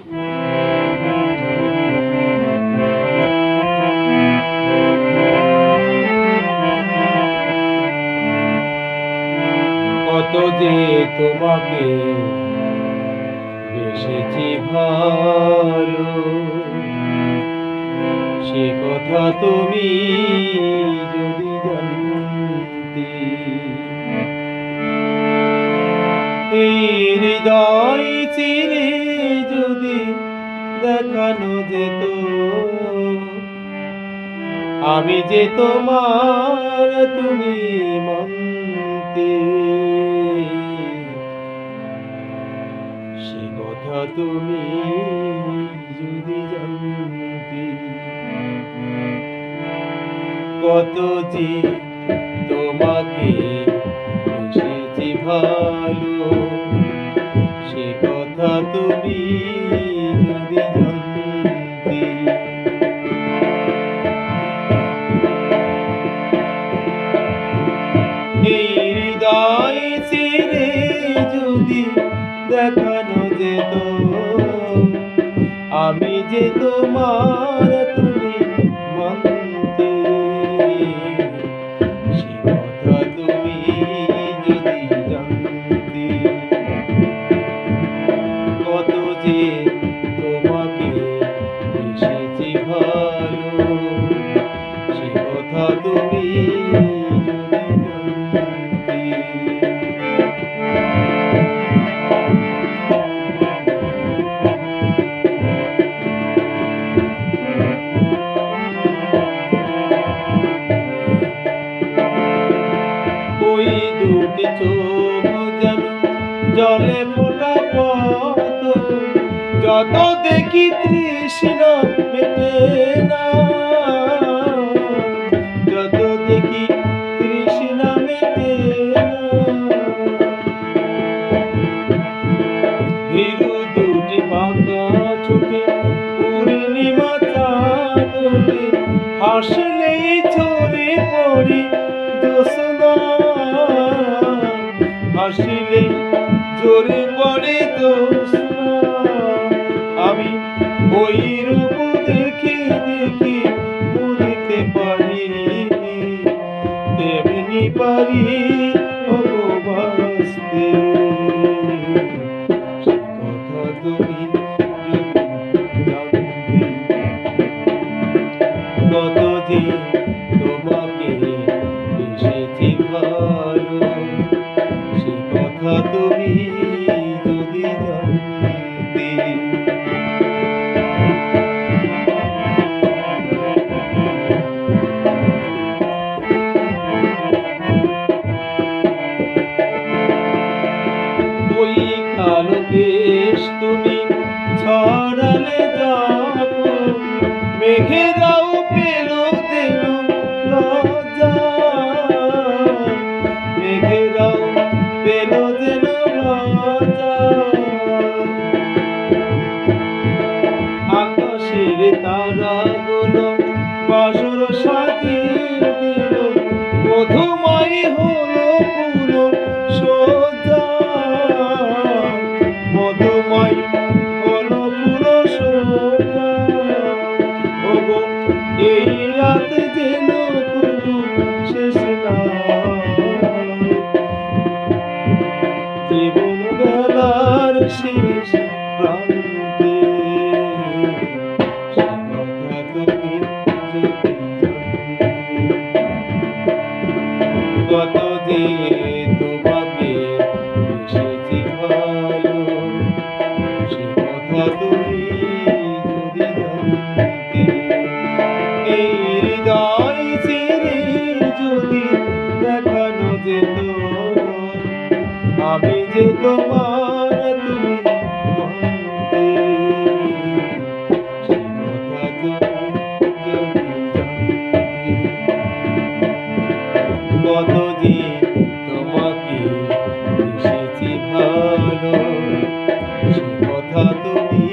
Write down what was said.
কত যে তোমাকে বেসেছি ভালো, সে কথা তুমি যদি জানতে। এই হৃদয় চিরে যদি দেখানো যেত, আমি যে তোমার তুমি মানতে। সে কথা তুমি যদি জানতে। কত যে তোমাকে বেসেছি ভালো, সে কথা তুমি যদি জানতে। এই হৃদয় চিরে যদি দেখানো যেত, আমি যে তোমার তুমি মানতে। সে কথা তুমি যদি জানতে। কত যে তোমাকে বেসেছি ভালো, সে কথা তুমি যদি জানতে। ওই দুটি চোখ যেন জলে ফোটা পথ, যত দেখি তৃষ্ণা মেটে না, যত দেখি তৃষ্ণা মেটে না। ভীরু দুটি বাঁকা চোখে পূর্ণিমা চাঁদে হাসলেই ঝরে পড়ি জ্যোৎস্না, হাসিলেই ঝরে পড়ে জ্যোৎস্না। আমি ওই রূপ দেখে দেখে মরিতে পারি, তেমনি পারি ভালোবাসতে। সে কথা তুমি যদি জানতে। কত যে তোমাকে বেসেছি ভালো, সে কথা তুমি যদি জানতে। ওই কালো দেশ তুমি ছড়ালে যখন, মেঘেরাও পেল দেন লজ্জা, মেঘেরাও পেল দেন লজ্জা। আকাশের তারাগুলো বাসর সাজিয়ে দিল, মধুময় হলো পুরো সজ্জা, মধুময় হলো পুরো সজ্জা। ওগো এই রাত যেন কোনো শেষ না, জীবন বেলার শেষ প্রান্তে। সে কথা তুমি যদি জানতে। কত যে তোমাকে বেসেছি ভালো, সে কথা তুমি যদি জানতে। এই হৃদয় চিরে যদি দেখানো যেত, আমি যে তোমার তুমি মানতে। সে কথা তুমি যদি জানতে। কত যে তোমাকে বেসেছি ভালো, সে কথা তুমি